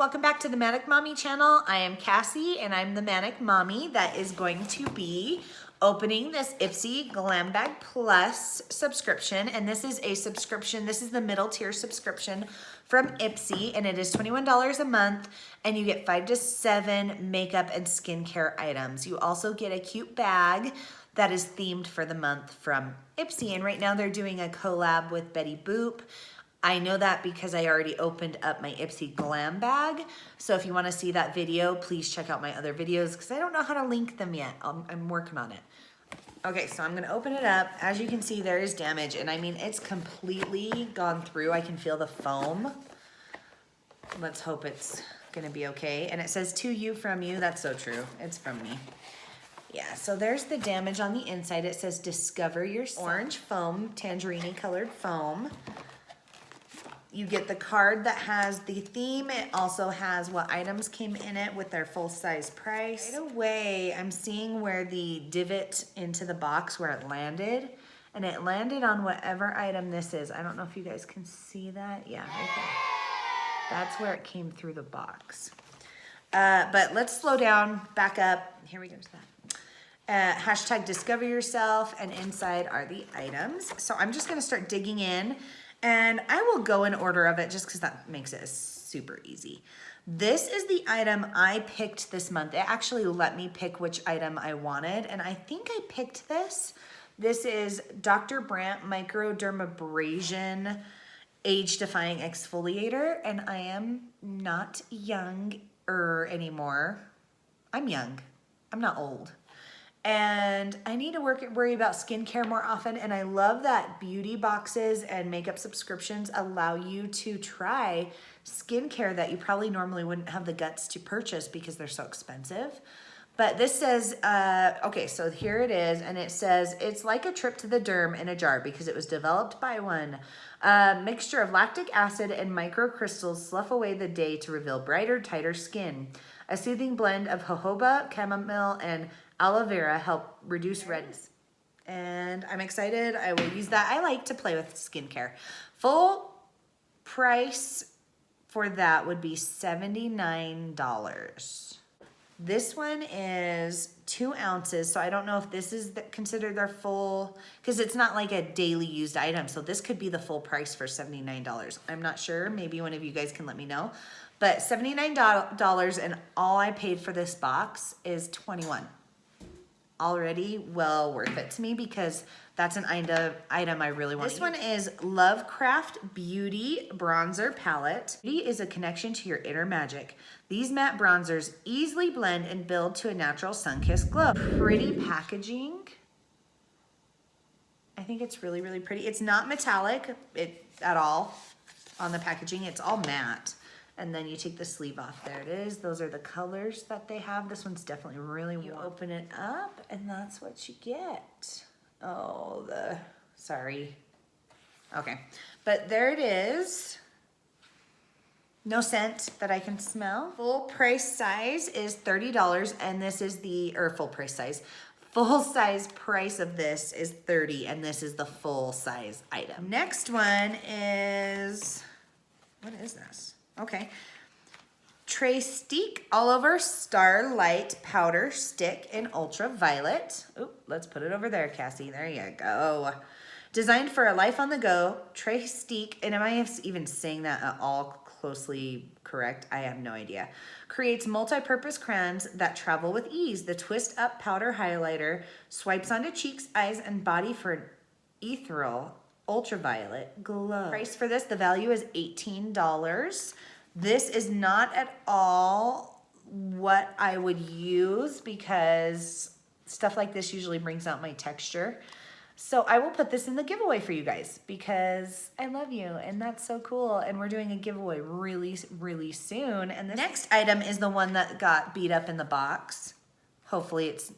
welcome back to the Manic Mommy channel. I am Cassie and I'm the Manic Mommy that is going to be opening this IPSY Glam Bag Plus subscription. And this is a subscription, this is the middle tier subscription from IPSY, and it is $21 a month, and you get 5 to 7 makeup and skincare items. You also get a cute bag that is themed for the month from IPSY, and right now they're doing a collab with Betty Boop. I know that because I already opened up my IPSY Glam bag. So if you want to see that video, please check out my other videos because I don't know how to link them yet. I'm working on it. Okay, so I'm going to open it up. As you can see, there is damage, and I mean, it's completely gone through. I can feel the foam. Let's hope it's going to be okay. And it says to you from you. That's so true. It's from me. Yeah, so there's the damage on the inside. It says discover your orange foam, tangerine colored foam. You get the card that has the theme. It also has what items came in it with their full size price. Right away, I'm seeing where the divot into the box where it landed, and it landed on whatever item this is. I don't know if you guys can see that. Yeah, right there. That's where it came through the box. But let's slow down, back up. Here we go to that. Hashtag discover yourself, and inside are the items. So I'm just gonna start digging in. And I will go in order of it just because that makes it super easy. This is the item I picked this month. It actually let me pick which item I wanted, and I think I picked this. This is Dr. Brandt Microdermabrasion Age-Defying Exfoliator, and I am not younger anymore. I'm young. I'm not old. And I need to worry about skincare more often, and I love that beauty boxes and makeup subscriptions allow you to try skincare that you probably normally wouldn't have the guts to purchase because they're so expensive. But this says, okay, so here it is, and it says, it's like a trip to the derm in a jar because it was developed by one. Mixture of lactic acid and microcrystals slough away the day to reveal brighter, tighter skin. A soothing blend of jojoba, chamomile, and aloe vera help reduce redness. And I'm excited. I will use that. I like to play with skincare. Full price for that would be $79. This one is 2 ounces, so I don't know if this is considered their full, because it's not like a daily used item, so this could be the full price for $79. I'm not sure. Maybe one of you guys can let me know. But $79, and all I paid for this box is $21. Already well worth it to me because that's an item I really want. This one is Lovecraft Beauty Bronzer Palette. Beauty is a connection to your inner magic. These matte bronzers easily blend and build to a natural sun-kissed glow. Pretty packaging. I think it's really, really pretty. It's not metallic at all on the packaging. It's all matte. And then you take the sleeve off. There it is. Those are the colors that they have. This one's definitely really warm. You open it up, and that's what you get. Oh, sorry. Okay, but there it is. No scent that I can smell. Full price size is $30, and this is full price size. Full size price of this is $30, and this is the full size item. Next one is, what is this? Okay, Trestique All Over Starlight Powder Stick in Ultraviolet. Oop, let's put it over there, Cassie. There you go. Designed for a life on the go, Trestique, and am I even saying that at all closely correct? I have no idea. Creates multi-purpose crayons that travel with ease. The Twist Up Powder Highlighter swipes onto cheeks, eyes, and body for an ethereal ultraviolet glow. Price for this, the value is $18. This is not at all what I would use because stuff like this usually brings out my texture. So I will put this in the giveaway for you guys because I love you and that's so cool. And we're doing a giveaway really, really soon. And the next item is the one that got beat up in the box. Hopefully it's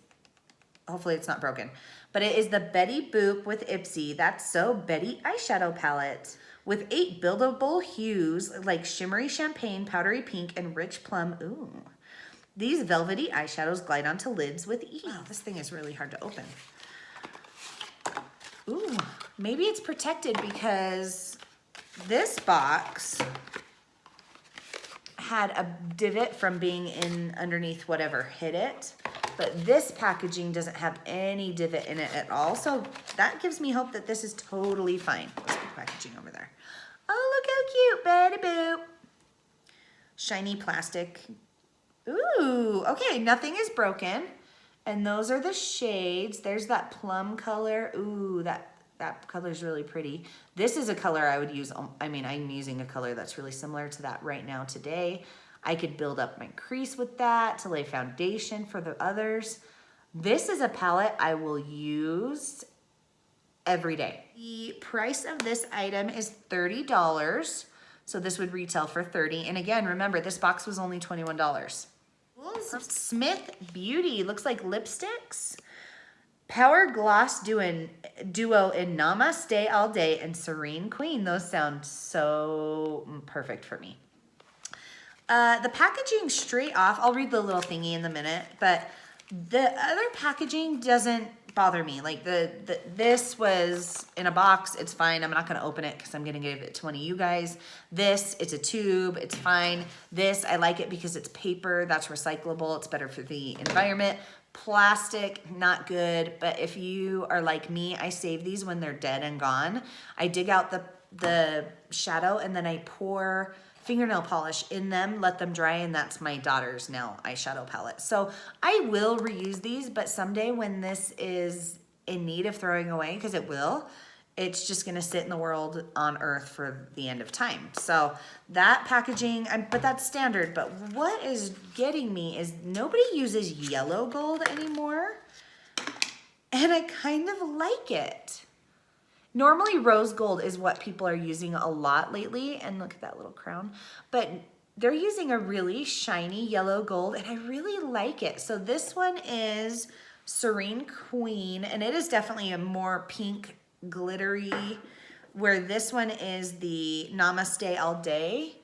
not broken. But it is the Betty Boop with IPSY. That's So Betty eyeshadow palette with 8 buildable hues like shimmery champagne, powdery pink, and rich plum. Ooh. These velvety eyeshadows glide onto lids with ease. Wow, this thing is really hard to open. Ooh, maybe it's protected because this box had a divot from being in underneath whatever hit it. But this packaging doesn't have any divot in it at all. So that gives me hope that this is totally fine. Let's put packaging over there. Oh, look how cute, Betty Boop. Shiny plastic. Ooh, okay, nothing is broken. And those are the shades. There's that plum color. Ooh, that color is really pretty. This is a color I would use. I mean, I'm using a color that's really similar to that right now today. I could build up my crease with that to lay foundation for the others. This is a palette I will use every day. The price of this item is $30. So this would retail for $30. And again, remember, this box was only $21. Smith Beauty, looks like lipsticks. Power Gloss Duo in Namaste All Day and Serene Queen. Those sound so perfect for me. The packaging straight off, I'll read the little thingy in a minute, but the other packaging doesn't bother me. Like this was in a box, it's fine. I'm not gonna open it because I'm gonna give it to one of you guys. This, it's a tube, it's fine. This, I like it because it's paper, that's recyclable, it's better for the environment. Plastic, not good, but if you are like me, I save these when they're dead and gone. I dig out the shadow and then I pour fingernail polish in them, let them dry, and that's my daughter's nail eyeshadow palette. So I will reuse these, but someday when this is in need of throwing away, because it will, it's just gonna sit in the world on earth for the end of time. So that packaging, but that's standard, but what is getting me is nobody uses yellow gold anymore, and I kind of like it. Normally rose gold is what people are using a lot lately, and look at that little crown, but they're using a really shiny yellow gold, and I really like it. So this one is Serene Queen, and it is definitely a more pink, glittery, where this one is the Namaste All Day,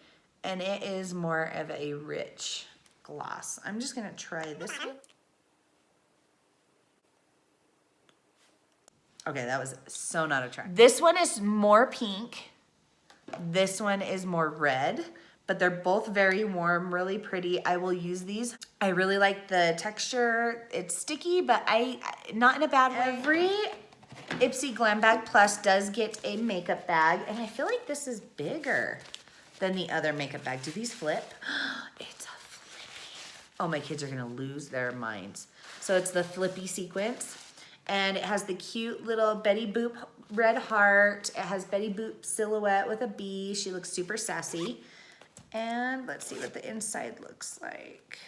and it is more of a rich gloss. I'm just gonna try this one. Okay, that was so not attractive. This one is more pink. This one is more red, but they're both very warm, really pretty. I will use these. I really like the texture. It's sticky, but not in a bad way. Every IPSY Glam Bag Plus does get a makeup bag, and I feel like this is bigger than the other makeup bag. Do these flip? It's a flippy. Oh, my kids are gonna lose their minds. So it's the flippy sequence. And it has the cute little Betty Boop red heart. It has Betty Boop silhouette with a bee. She looks super sassy. And let's see what the inside looks like.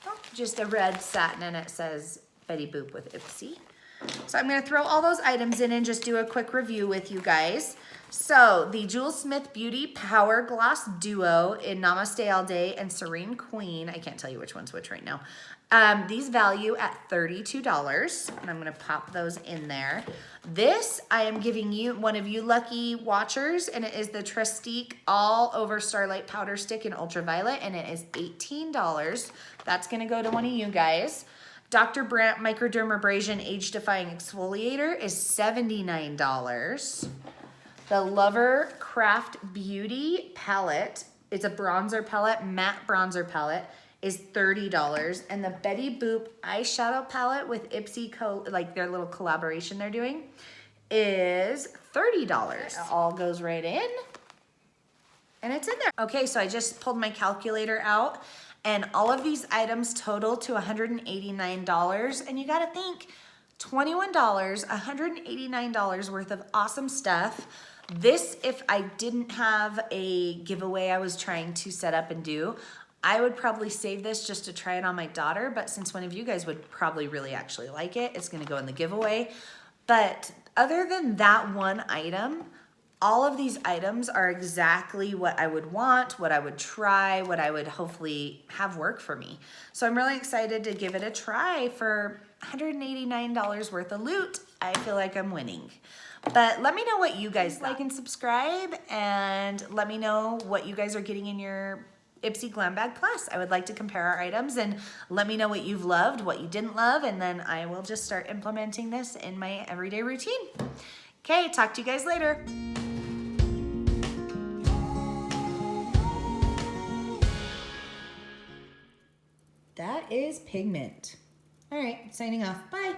Oh, just a red satin, and it says Betty Boop with IPSY. So I'm gonna throw all those items in and just do a quick review with you guys. So the Jewel Smith Beauty Power Gloss Duo in Namaste All Day and Serene Queen. I can't tell you which one's which right now. These value at $32, and I'm gonna pop those in there. This, I am giving you, one of you lucky watchers, and it is the Trestique All Over Starlight Powder Stick in Ultraviolet, and it is $18. That's gonna go to one of you guys. Dr. Brandt Microdermabrasion Age Defying Exfoliator is $79. The Lover Craft Beauty Palette, it's a bronzer palette, matte bronzer palette, is $30. And the Betty Boop eyeshadow palette with IPSY, like their little collaboration they're doing, is $30. It all goes right in, and it's in there. Okay, so I just pulled my calculator out, and all of these items total to $189. And you gotta think, $21, $189 worth of awesome stuff. This, if I didn't have a giveaway I was trying to set up and do, I would probably save this just to try it on my daughter, but since one of you guys would probably really actually like it, it's gonna go in the giveaway. But other than that one item, all of these items are exactly what I would want, what I would try, what I would hopefully have work for me. So I'm really excited to give it a try. For $189 worth of loot, I feel like I'm winning. But let me know what you guys like and subscribe, and let me know what you guys are getting in your IPSY Glam Bag Plus. I would like to compare our items, and let me know what you've loved, what you didn't love, and then I will just start implementing this in my everyday routine. Okay, talk to you guys later. is pigment. All right, signing off. Bye.